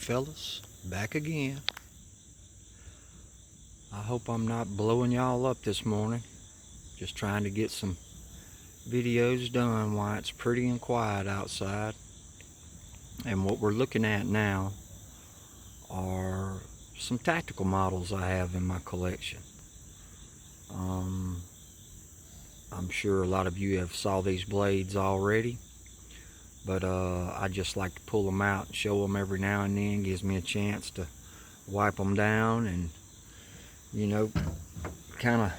fellas, back again. I hope I'm not blowing y'all up this morning. Just trying to get some videos done while it's pretty and quiet outside. And what we're looking at now are some tactical models I have in my collection. I'm sure a lot of you have saw these blades already, but I just like to pull them out and show them every now and then. Gives me a chance to wipe them down and, you know, kind of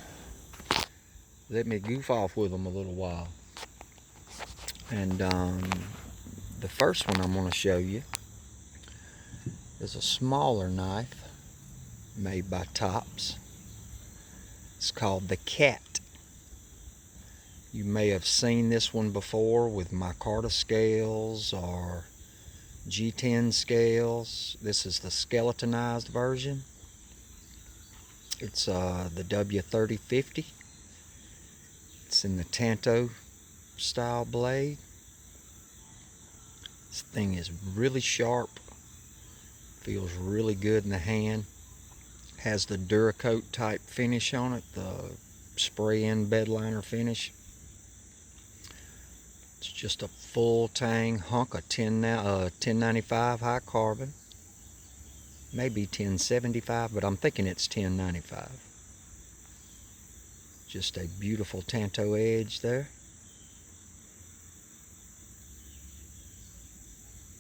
let me goof off with them a little while. And the first one I'm going to show you is a smaller knife made by Tops. It's called the Cat. You may have seen this one before with micarta scales or G10 scales. This is the skeletonized version. It's the W3050. It's in the Tanto style blade. This thing is really sharp. Feels really good in the hand. Has the Duracoat type finish on it, the spray-in bed liner finish. It's just a full tang hunk of 1095 high carbon. Maybe 1075, but I'm thinking it's 1095. Just a beautiful Tanto edge there.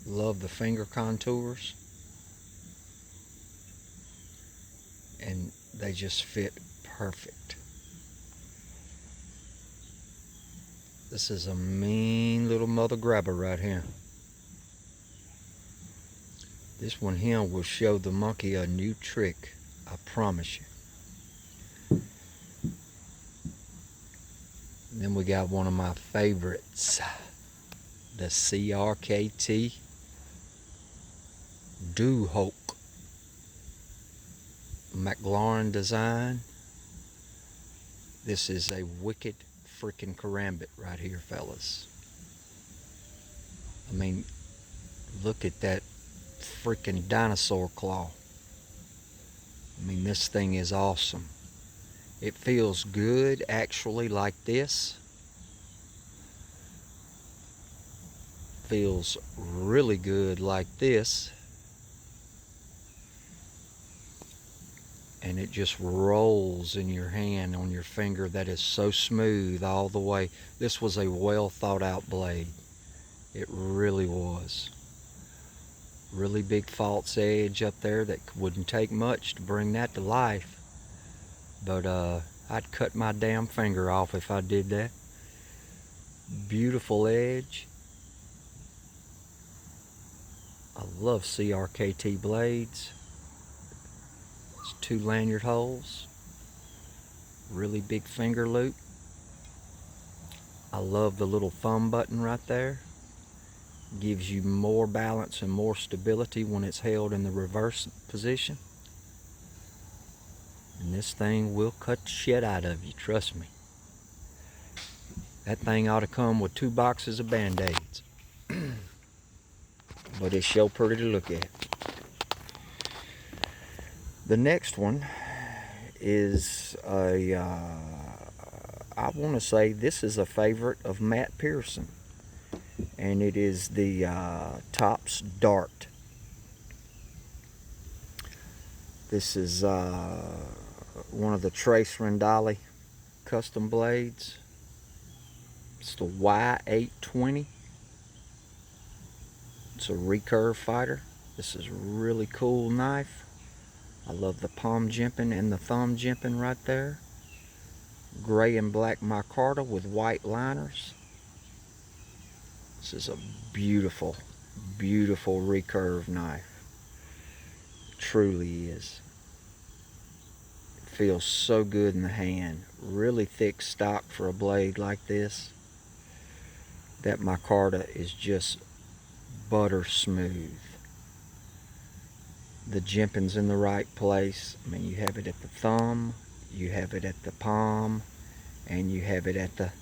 Love the finger contours. And they just fit perfect. This is a mean little mother grabber right here. This one here will show the monkey a new trick, I promise you. And then we got one of my favorites, the crkt Blackhawk. McLaurin design. This is a wicked freaking karambit right here, fellas. I mean, look at that freaking dinosaur claw. I mean, this thing is awesome. It feels good actually like this. Feels really good like this. And it just rolls in your hand on your finger. That is so smooth all the way. This was a well thought out blade. It really was. Really big false edge up there that wouldn't take much to bring that to life. But I'd cut my damn finger off if I did that. Beautiful edge. I love crkt blades. 2 lanyard holes, really big finger loop. I love the little thumb button right there. Gives you more balance and more stability when it's held in the reverse position. And this thing will cut the shit out of you, trust me. That thing ought to come with 2 boxes of Band-Aids. But it's so pretty to look at. The next one is I want to say this is a favorite of Matt Pearson, and it is the Tops Dart. This is one of the Trace Rendali custom blades. It's the Y820. It's a recurve fighter. This is a really cool knife. I love the palm jimping and the thumb jimping right there. Gray and black micarta with white liners. This is a beautiful, beautiful recurve knife. It truly is. It feels so good in the hand. Really thick stock for a blade like this. That micarta is just butter smooth. The jimping's in the right place. I mean, you have it at the thumb, you have it at the palm, and you have it at the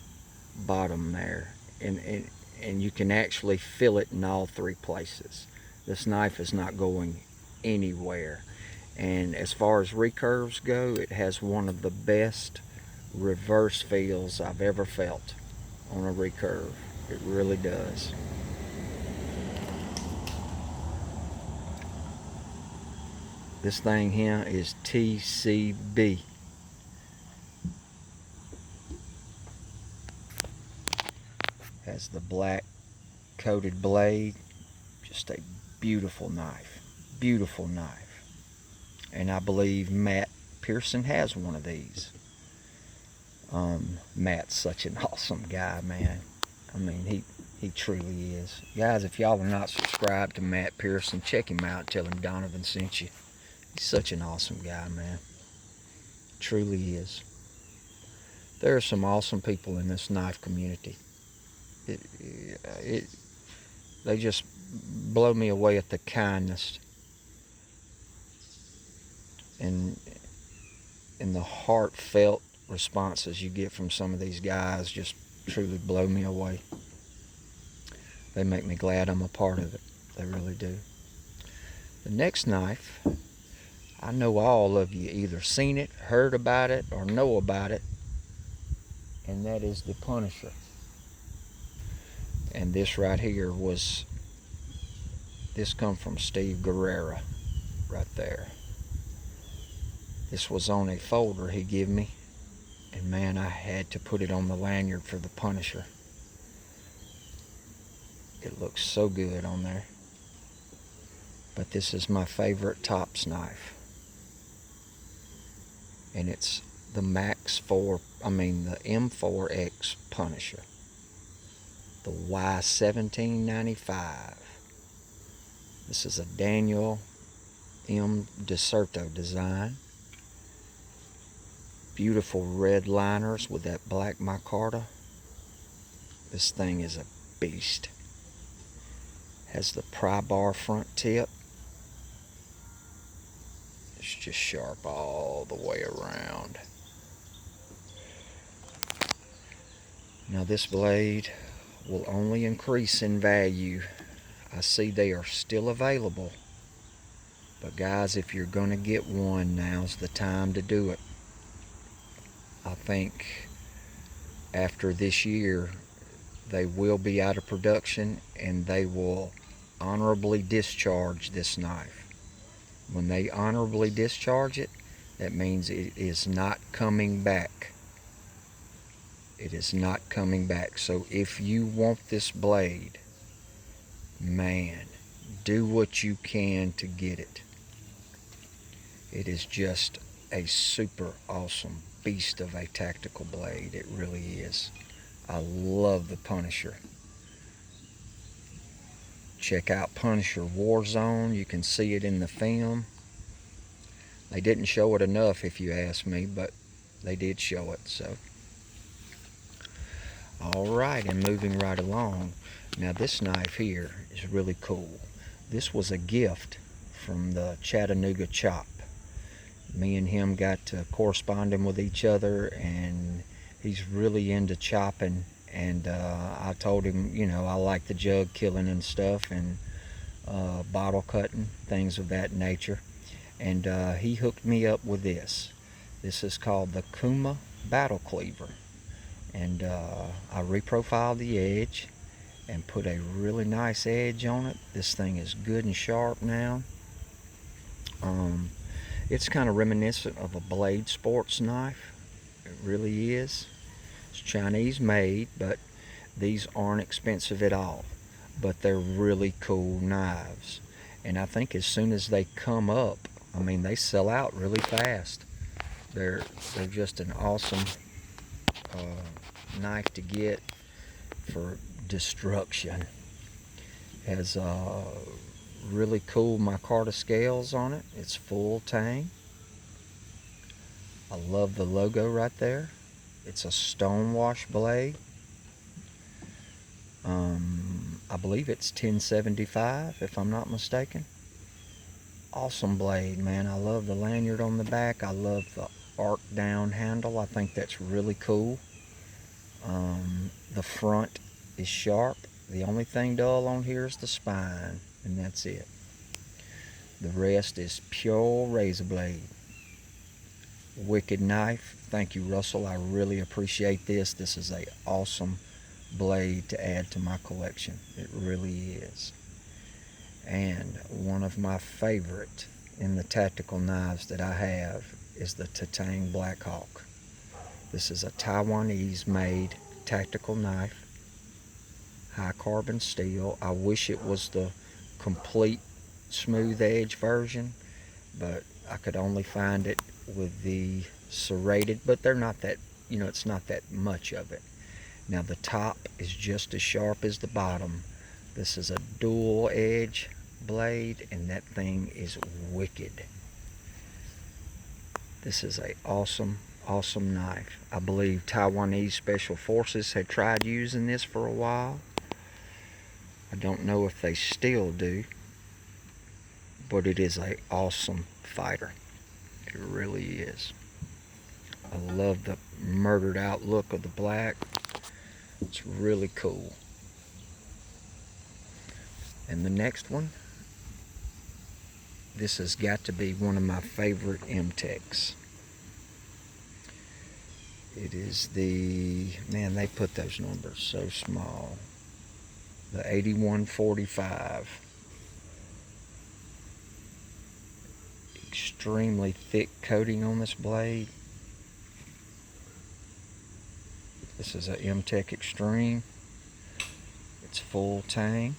bottom there. And you can actually feel it in all 3 places. This knife is not going anywhere. And as far as recurves go, it has one of the best reverse feels I've ever felt on a recurve. It really does. This thing here is TCB. Has the black coated blade. Just a beautiful knife. Beautiful knife. And I believe Matt Pearson has one of these. Matt's such an awesome guy, man. I mean, he truly is. Guys, if y'all are not subscribed to Matt Pearson, check him out. Tell him Donovan sent you. He's such an awesome guy, man. Truly is. There are some awesome people in this knife community. They just blow me away at the kindness and the heartfelt responses you get from some of these guys. Just truly blow me away. They make me glad I'm a part of it. They really do. The next knife, I know all of you either seen it, heard about it, or know about it, and that is the Punisher. And this right here this come from Steve Guerrera right there. This was on a folder he gave me, and man, I had to put it on the lanyard for the Punisher. It looks so good on there. But this is my favorite tops knife. And it's the the M4X Punisher. The Y1795. This is a Daniel M. DeSerto design. Beautiful red liners with that black micarta. This thing is a beast. Has the pry bar front tip. It's just sharp all the way around. Now this blade will only increase in value. I see they are still available. But guys, if you're going to get one, now's the time to do it. I think after this year, they will be out of production and they will honorably discharge this knife. When they honorably discharge it, that means it is not coming back. It is not coming back. So if you want this blade, man, do what you can to get it. It is just a super awesome beast of a tactical blade. It really is. I love the Punisher. Check out Punisher Warzone. You can see it in the film. They didn't show it enough, if you ask me, but they did show it. So, all right, and moving right along. Now this knife here is really cool. This was a gift from the Chattanooga Chop. Me and him got to corresponding with each other, and he's really into chopping. And I told him, you know, I like the jug killing and stuff, and bottle cutting, things of that nature. And he hooked me up with this. This is called the Cuma Battle Cleaver. And I reprofiled the edge and put a really nice edge on it. This thing is good and sharp now. It's kind of reminiscent of a Blade sports knife. It really is. It's Chinese made, but these aren't expensive at all. But they're really cool knives. And I think as soon as they come up, I mean, they sell out really fast. They're just an awesome knife to get for destruction. Has really cool micarta scales on it. It's full tang. I love the logo right there. It's a stonewash blade. I believe it's 1075 if I'm not mistaken. Awesome blade, man. I love the lanyard on the back. I love the arc down handle. I think that's really cool. The front is sharp. The only thing dull on here is the spine, and that's it. The rest is pure razor blade. Wicked knife. Thank you, Russell. I really appreciate this. This is a awesome blade to add to my collection. It really is. And one of my favorite in the tactical knives that I have is the Tatang Blackhawk. This is a Taiwanese made tactical knife, high carbon steel. I wish it was the complete smooth edge version, but I could only find it with the serrated, but they're not that, it's not that much of it. Now the top is just as sharp as the bottom. This is a dual edge blade, and that thing is wicked. This is a awesome knife. I believe Taiwanese Special Forces had tried using this for a while. I don't know if they still do, but it is a awesome fighter. It really is. I love the murdered out look of the black. It's really cool. And the next one, this has got to be one of my favorite mtechs. It is the, man, they put those numbers so small. The 8145. Extremely thick coating on this blade. This is a mtech Extreme. It's full tang.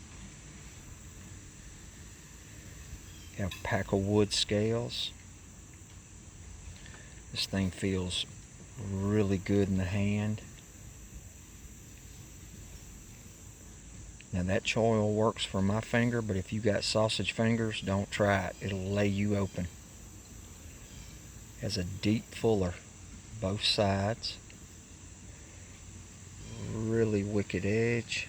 You have pack of wood scales. This thing feels really good in the hand. Now that choil works for my finger, but if you got sausage fingers, don't try it. It'll lay you open. Has a deep fuller, both sides. Really wicked edge.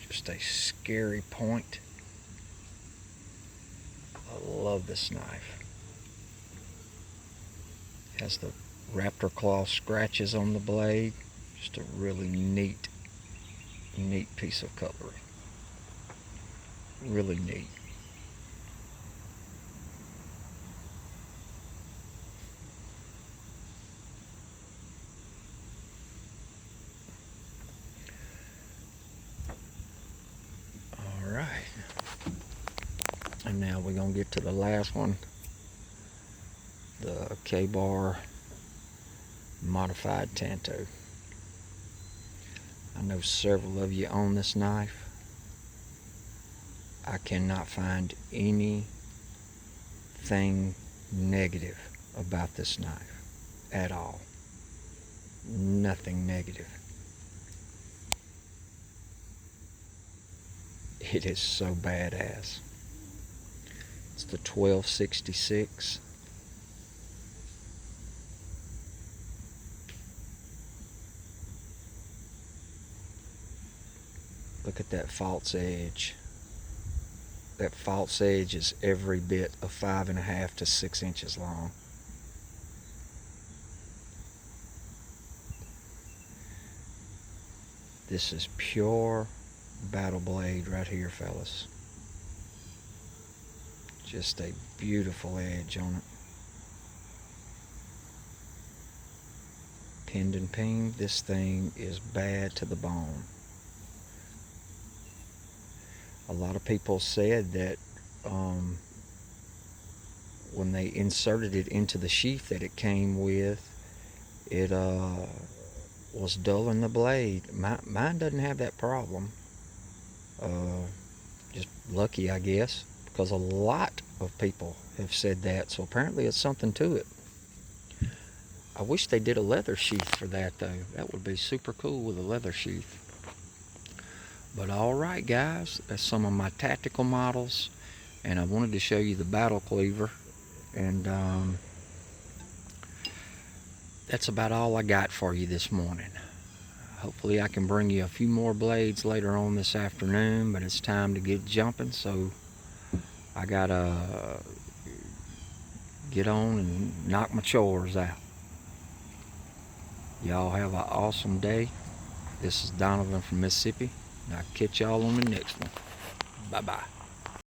Just a scary point. I love this knife. Has the raptor claw scratches on the blade. Just a really neat piece of cutlery. Really neat. All right. And now we're going to get to the last one. The Kabar modified Tanto. I know several of you own this knife. I cannot find anything negative about this knife at all. Nothing negative. It is so badass. It's the 1266. Look at that false edge. That false edge is every bit of 5.5 to 6 inches long. This is pure battle blade right here, fellas. Just a beautiful edge on it. Pinned and pinged. This thing is bad to the bone. A lot of people said that when they inserted it into the sheath that it came with, it was dulling the blade. Mine doesn't have that problem. Just lucky, I guess, because a lot of people have said that, so apparently it's something to it. I wish they did a leather sheath for that, though. That would be super cool with a leather sheath. But alright guys, that's some of my tactical models, and I wanted to show you the battle cleaver, and that's about all I got for you this morning. Hopefully I can bring you a few more blades later on this afternoon, but it's time to get jumping, so I gotta get on and knock my chores out. Y'all have an awesome day. This is Donovan from Mississippi. And I'll catch y'all on the next one. Bye bye.